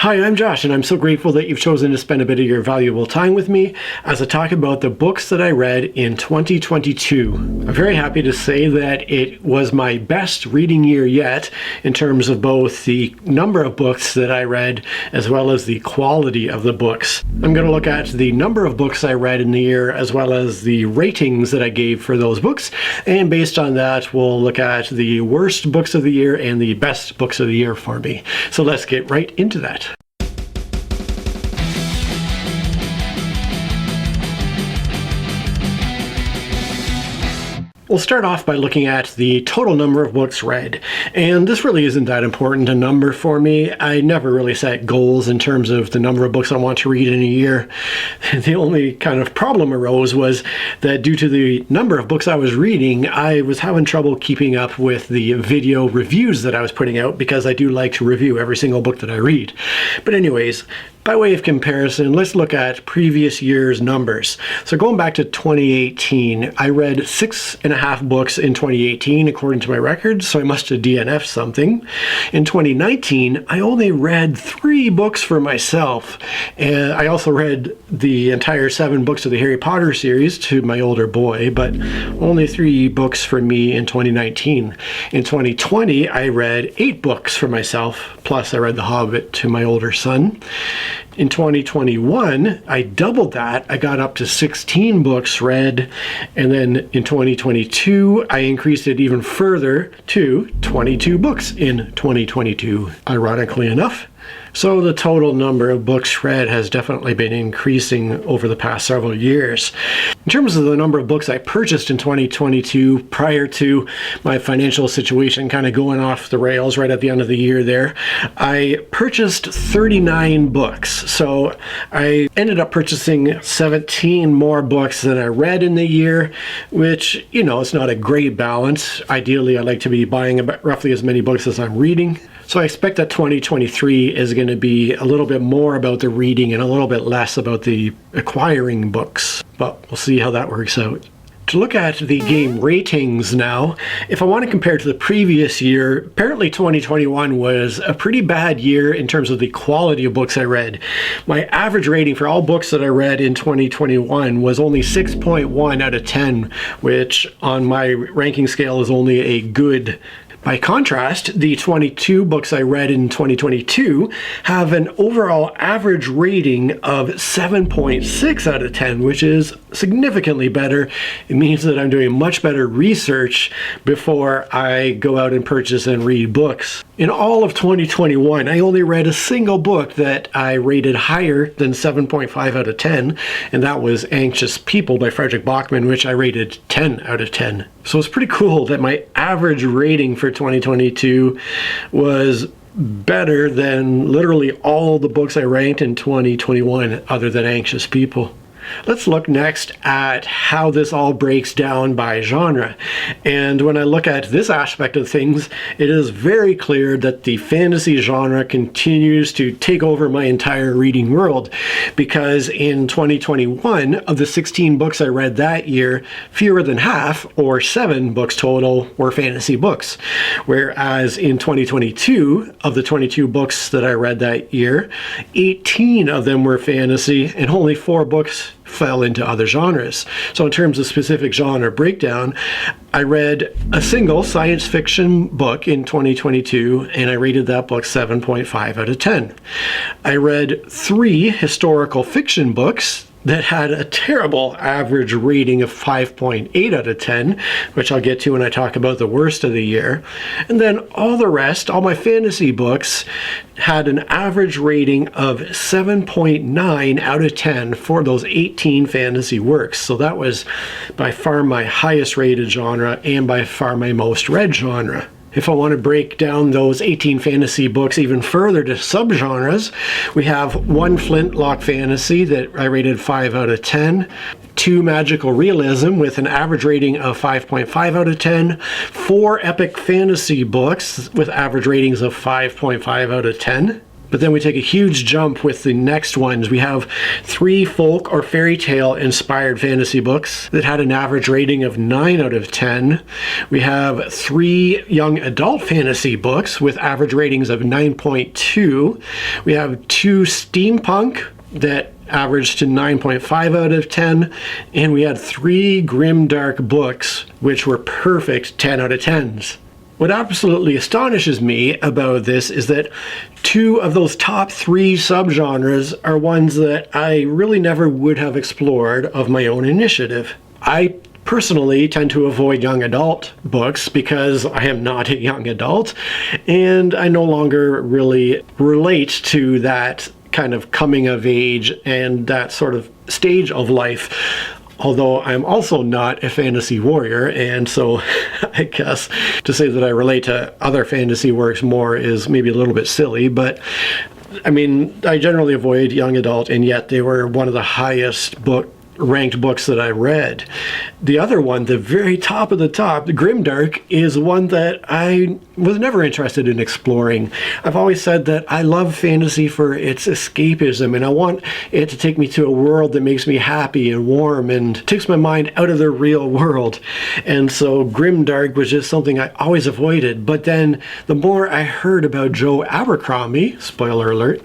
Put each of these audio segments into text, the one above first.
Hi, I'm Josh, and I'm so grateful that you've chosen to spend a bit of your valuable time with me as I talk about the books that I read in 2022. I'm very happy to say that it was my best reading year yet in terms of both the number of books that I read as well as the quality of the books. I'm going to look at the number of books I read in the year as well as the ratings that I gave for those books, and based on that, we'll look at the worst books of the year and the best books of the year for me. So let's get right into that. We'll start off by looking at the total number of books read, and this really isn't that important a number for me. I never really set goals in terms of the number of books I want to read in a year. The only kind of problem arose was that due to the number of books I was reading, I was having trouble keeping up with the video reviews that I was putting out because I do like to review every single book that I read. But anyways, by way of comparison, let's look at previous year's numbers. So going back to 2018, I read 6.5 books in 2018 according to my records, so I must have DNF'd something. In 2019, I only read 3 books for myself, and I also read the entire 7 books of the Harry Potter series to my older boy, but only 3 books for me in 2019. In 2020, I read 8 books for myself, plus I read The Hobbit to my older son. In 2021, I doubled that. I got up to 16 books read, and then in 2022, I increased it even further to 22 books in 2022, ironically enough. So the total number of books read has definitely been increasing over the past several years. In terms of the number of books I purchased in 2022, prior to my financial situation kind of going off the rails right at the end of the year there, I purchased 39 books. So I ended up purchasing 17 more books than I read in the year, which, you know, it's not a great balance. Ideally, I like to be buying about roughly as many books as I'm reading. So I expect that 2023 is going to be a little bit more about the reading and a little bit less about the acquiring books, but we'll see how that works out. To look at the game ratings now, if I want to compare to the previous year, apparently 2021 was a pretty bad year in terms of the quality of books I read. My average rating for all books that I read in 2021 was only 6.1 out of 10, which on my ranking scale is only a good. By contrast, the 22 books I read in 2022 have an overall average rating of 7.6 out of 10, which is significantly better. It means that I'm doing much better research before I go out and purchase and read books. In all of 2021, I only read a single book that I rated higher than 7.5 out of 10, and that was Anxious People by Frederick Bachman, which I rated 10 out of 10. So it's pretty cool that my average rating for 2022 was better than literally all the books I ranked in 2021 other than Anxious People. Let's look next at how this all breaks down by genre. And when I look at this aspect of things, it is very clear that the fantasy genre continues to take over my entire reading world, because in 2021, of the 16 books I read that year, fewer than half, or 7 books total, were fantasy books. Whereas in 2022, of the 22 books that I read that year, 18 of them were fantasy, and only 4 books fell into other genres. So in terms of specific genre breakdown, I read a single science fiction book in 2022, and I rated that book 7.5 out of 10. I read 3 historical fiction books that had a terrible average rating of 5.8 out of 10, which I'll get to when I talk about the worst of the year. And then all the rest, all my fantasy books, had an average rating of 7.9 out of 10 for those 18 fantasy works. So that was by far my highest rated genre and by far my most read genre. If I want to break down those 18 fantasy books even further to subgenres, we have 1 flintlock fantasy that I rated 5 out of 10, 2 magical realism with an average rating of 5.5 out of 10, 4 epic fantasy books with average ratings of 5.5 out of 10, But then we take a huge jump with the next ones. We have 3 folk or fairy tale inspired fantasy books that had an average rating of 9 out of 10. We have 3 young adult fantasy books with average ratings of 9.2. We have 2 steampunk that averaged to 9.5 out of 10. And we had 3 grimdark books which were perfect 10 out of 10s. What absolutely astonishes me about this is that 2 of those top 3 subgenres are ones that I really never would have explored of my own initiative. I personally tend to avoid young adult books because I am not a young adult, and I no longer really relate to that kind of coming of age and that sort of stage of life. Although I'm also not a fantasy warrior, and so I guess to say that I relate to other fantasy works more is maybe a little bit silly, but I mean, I generally avoid young adult, and yet they were one of the highest ranked books that I read. The other one, the very top of the top, the grimdark, is one that I was never interested in exploring. I've always said that I love fantasy for its escapism, and I want it to take me to a world that makes me happy and warm and takes my mind out of the real world. And so grimdark was just something I always avoided. But then the more I heard about Joe Abercrombie, spoiler alert,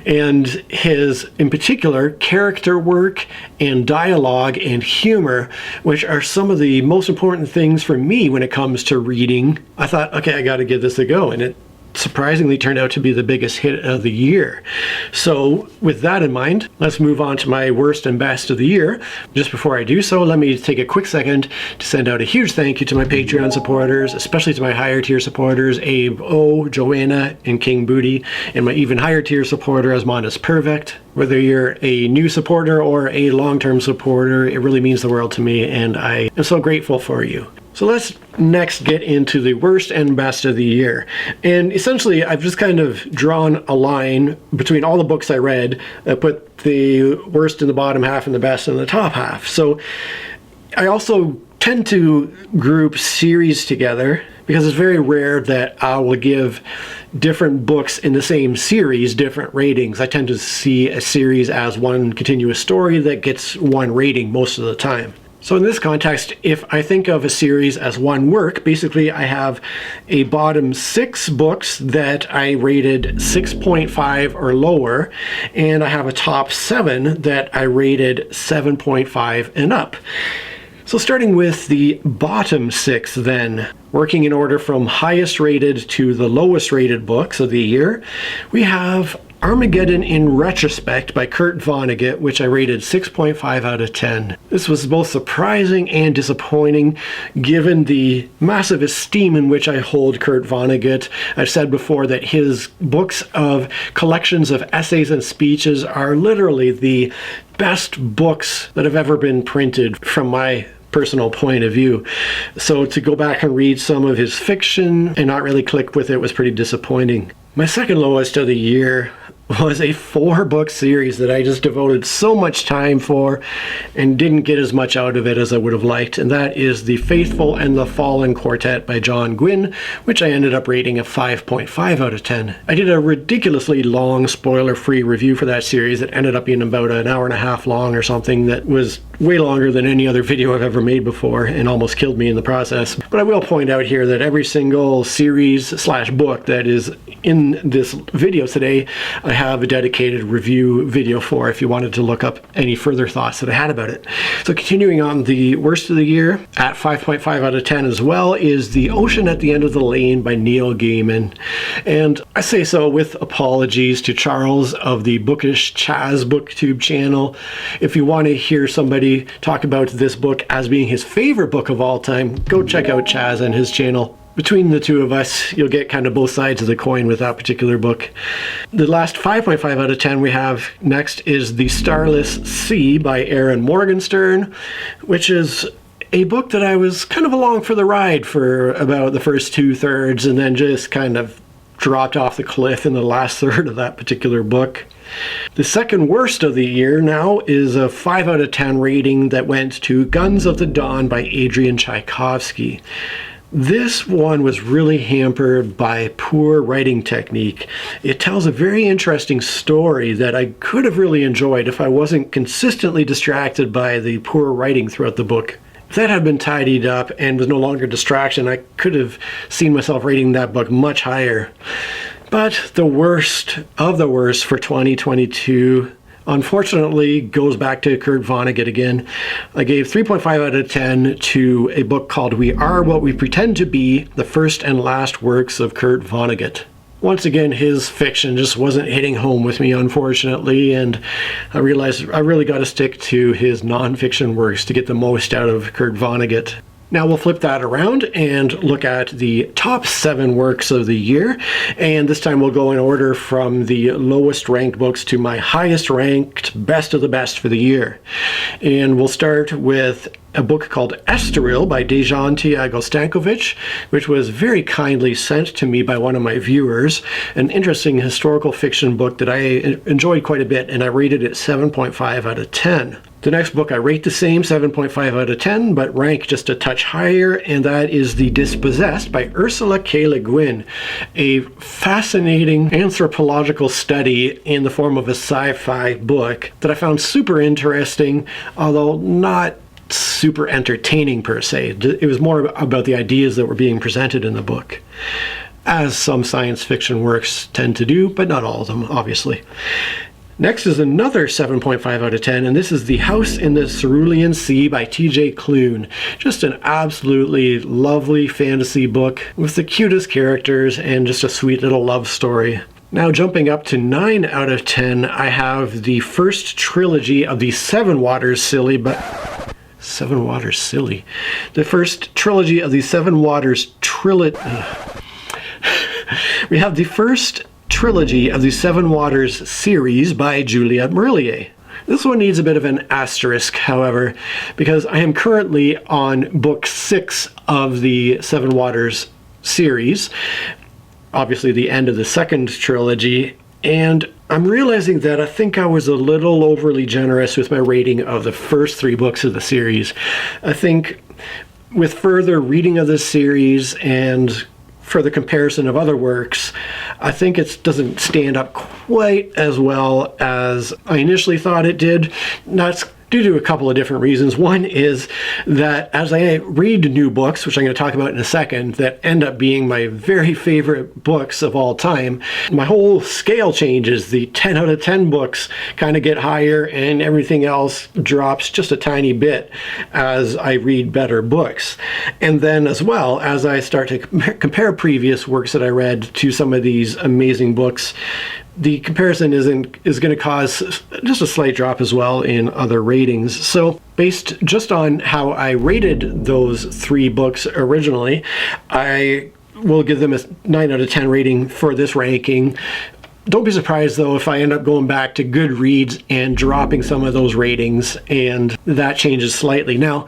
and his, in particular, character work and dialogue and humor, which are some of the most important things for me when it comes to reading, I thought, okay, I got to give this a go. And it surprisingly turned out to be the biggest hit of the year. So with that in mind, let's move on to my worst and best of the year. Just before I do so, let me take a quick second to send out a huge thank you to my Patreon supporters, especially to my higher tier supporters, Abe O, Joanna, and King Booty, and my even higher tier supporter, Asmondas Perfect. Whether you're a new supporter or a long-term supporter, it really means the world to me, and I am so grateful for you. So let's next get into the worst and best of the year. And essentially, I've just kind of drawn a line between all the books I read. I put the worst in the bottom half and the best in the top half. So I also tend to group series together because it's very rare that I will give different books in the same series different ratings. I tend to see a series as one continuous story that gets one rating most of the time. So in this context, if I think of a series as one work, basically I have a bottom 6 books that I rated 6.5 or lower, and I have a top 7 that I rated 7.5 and up. So starting with the bottom 6 then, working in order from highest rated to the lowest rated books of the year, we have Armageddon in Retrospect by Kurt Vonnegut, which I rated 6.5 out of 10. This was both surprising and disappointing given the massive esteem in which I hold Kurt Vonnegut. I've said before that his books of collections of essays and speeches are literally the best books that have ever been printed from my personal point of view. So to go back and read some of his fiction and not really click with it was pretty disappointing. My second lowest of the year was a 4-book series that I just devoted so much time for and didn't get as much out of it as I would have liked, and that is The Faithful and the Fallen Quartet by John Gwynne, which I ended up rating a 5.5 out of 10. I did a ridiculously long spoiler-free review for that series that ended up being about an hour and a half long or something, that was way longer than any other video I've ever made before and almost killed me in the process. But I will point out here that every single series/book that is in this video today, I have a dedicated review video for if you wanted to look up any further thoughts that I had about it. So continuing on, the worst of the year at 5.5 out of 10 as well is The Ocean at the End of the Lane by Neil Gaiman. And I say so with apologies to Charles of the Bookish Chaz BookTube channel. If you want to hear somebody talk about this book as being his favorite book of all time, go check out Chaz and his channel. Between the two of us, you'll get kind of both sides of the coin with that particular book. The last 5.5 out of 10 we have next is The Starless Sea by Aaron Morgenstern, which is a book that I was kind of along for the ride for about the first 2/3 and then just kind of dropped off the cliff in the last third of that particular book. The second worst of the year now is a 5 out of 10 rating that went to Guns of the Dawn by Adrian Tchaikovsky. This one was really hampered by poor writing technique. It tells a very interesting story that I could have really enjoyed if I wasn't consistently distracted by the poor writing throughout the book. If that had been tidied up and was no longer a distraction, I could have seen myself rating that book much higher. But the worst of the worst for 2022 unfortunately goes back to Kurt Vonnegut again. I gave 3.5 out of 10 to a book called We Are What We Pretend to Be, the first and last works of Kurt Vonnegut. Once again, his fiction just wasn't hitting home with me, unfortunately, and I realized I really got to stick to his nonfiction works to get the most out of Kurt Vonnegut. Now we'll flip that around and look at the top 7 works of the year, and this time we'll go in order from the lowest ranked books to my highest ranked best of the best for the year. And we'll start with a book called Estoril by Dejan Tiago Stankovic, which was very kindly sent to me by one of my viewers. An interesting historical fiction book that I enjoyed quite a bit, and I rated it 7.5 out of 10. The next book I rate the same, 7.5 out of 10, but rank just a touch higher, and that is The Dispossessed by Ursula K. Le Guin, a fascinating anthropological study in the form of a sci-fi book that I found super interesting, although not super entertaining per se. It was more about the ideas that were being presented in the book, as some science fiction works tend to do, but not all of them, obviously. Next is another 7.5 out of 10, and this is The House in the Cerulean Sea by T.J. Klune. Just an absolutely lovely fantasy book with the cutest characters and just a sweet little love story. Now jumping up to 9 out of 10, I have the first trilogy of the Seven Waters Silly, but... Seven Waters Silly? The first trilogy of the Seven Waters We have the first trilogy of the Seven Waters series by Juliette Marillier. This one needs a bit of an asterisk, however, because I am currently on book 6 of the Seven Waters series, obviously the end of the second trilogy, and I'm realizing that I think I was a little overly generous with my rating of the first 3 books of the series. I think with further reading of this series and further comparison of other works, I think it doesn't stand up quite as well as I initially thought it did. That's due to a couple of different reasons. One is that as I read new books, which I'm going to talk about in a second, that end up being my very favorite books of all time, my whole scale changes. The 10 out of 10 books kind of get higher and everything else drops just a tiny bit as I read better books. And then as well, as I start to compare previous works that I read to some of these amazing books, the comparison is going to cause just a slight drop as well in other ratings. So based just on how I rated those 3 books originally, I will give them a 9 out of 10 rating for this ranking. Don't be surprised though if I end up going back to Goodreads and dropping some of those ratings, and that changes slightly. Now,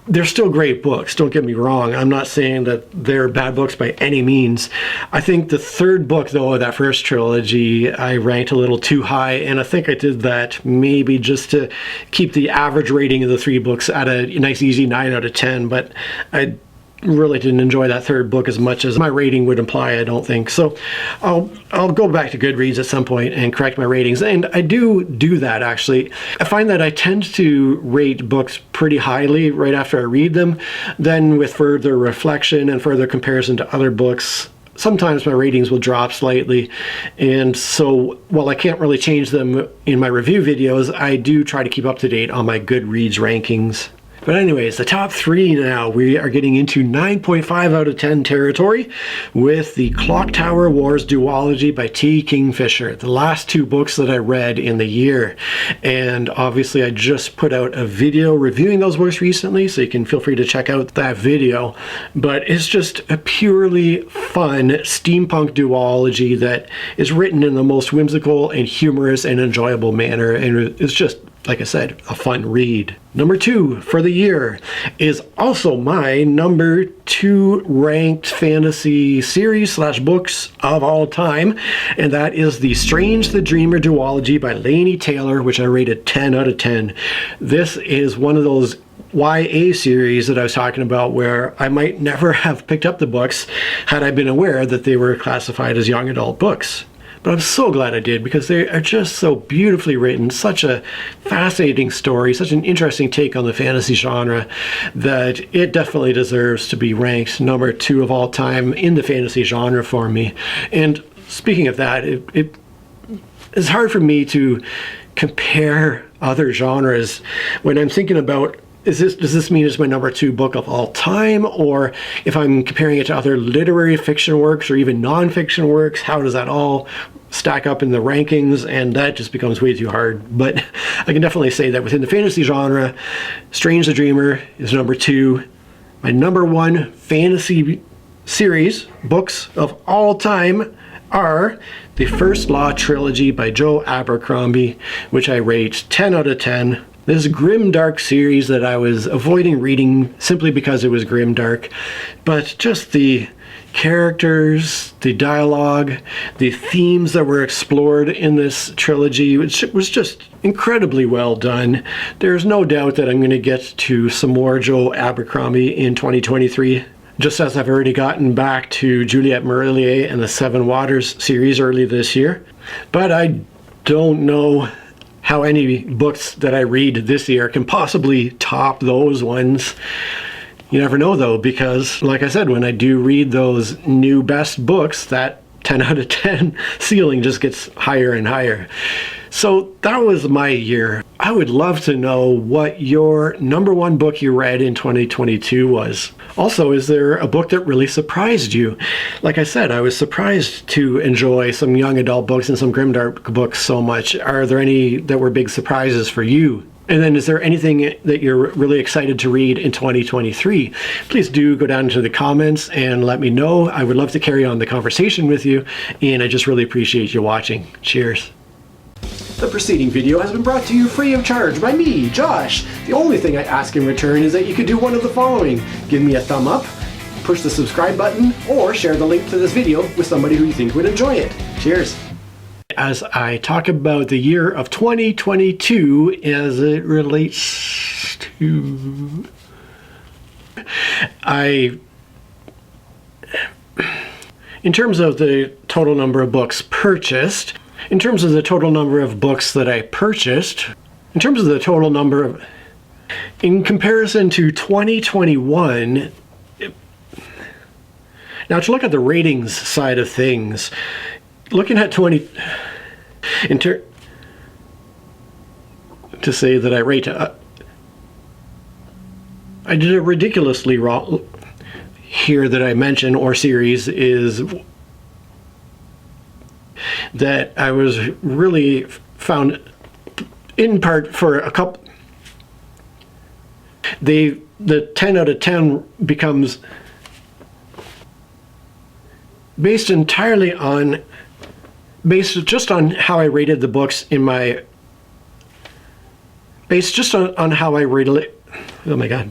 they're still great books, don't get me wrong. I'm not saying that they're bad books by any means. I think the 3rd book, though, of that first trilogy, I ranked a little too high, and I think I did that maybe just to keep the average rating of the 3 books at a nice, easy 9 out of 10, but I really didn't enjoy that 3rd book as much as my rating would imply, I don't think. So I'll go back to Goodreads at some point and correct my ratings, and I do that actually. I find that I tend to rate books pretty highly right after I read them. Then with further reflection and further comparison to other books, sometimes my ratings will drop slightly, and so while I can't really change them in my review videos, I do try to keep up to date on my Goodreads rankings. But anyways, the top 3 now, we are getting into 9.5 out of 10 territory with the Clock Tower Wars duology by T. Kingfisher, the last 2 books that I read in the year. And obviously I just put out a video reviewing those books recently, so you can feel free to check out that video. But it's just a purely fun steampunk duology that is written in the most whimsical and humorous and enjoyable manner, and it's just, like I said, a fun read. Number 2 for the year is also my number 2 ranked fantasy series / books of all time, and that is The Strange the Dreamer duology by Laini Taylor, which I rated 10 out of 10. This is one of those YA series that I was talking about, where I might never have picked up the books had I been aware that they were classified as young adult books. But I'm so glad I did, because they are just so beautifully written, such a fascinating story, such an interesting take on the fantasy genre, that it definitely deserves to be ranked number 2 of all time in the fantasy genre for me. And speaking of that, it's hard for me to compare other genres when I'm thinking about, does this mean it's my number 2 book of all time? Or if I'm comparing it to other literary fiction works or even nonfiction works, how does that all stack up in the rankings? And that just becomes way too hard. But I can definitely say that within the fantasy genre, Strange the Dreamer is number 2. My number 1 fantasy series books of all time are the First Law trilogy by Joe Abercrombie, which I rate 10 out of 10. This grimdark series that I was avoiding reading simply because it was grimdark, but just the characters, the dialogue, the themes that were explored in this trilogy, which was just incredibly well done. There's no doubt that I'm going to get to some more Joe Abercrombie in 2023, just as I've already gotten back to Juliette Marillier and the Seven Waters series early this year. But I don't know how any books that I read this year can possibly top those ones. You never know though, because like I said, when I do read those new best books, that 10 out of 10 ceiling just gets higher and higher. So that was my year. I would love to know what your number 1 book you read in 2022 was. Also, is there a book that really surprised you? Like I said, I was surprised to enjoy some young adult books and some grimdark books so much. Are there any that were big surprises for you? And then is there anything that you're really excited to read in 2023? Please do go down into the comments and let me know. I would love to carry on the conversation with you, and I just really appreciate you watching. Cheers. The preceding video has been brought to you free of charge by me, Josh. The only thing I ask in return is that you could do one of the following: give me a thumb up, push the subscribe button, or share the link to this video with somebody who you think would enjoy it. Cheers. As I talk about the year of 2022 as it relates to... in terms of the total number of books purchased, in terms of the total number of books that I purchased, in terms of the total number of... in comparison to 2021... Now, to look at the ratings side of things, looking at to say that I rate... I did it ridiculously wrong here that I mention, or series, is that I was really found, in part for a couple... the 10 out of 10 becomes based entirely on, based just on how I rated the books in my, based just on how I rated it. Oh my god.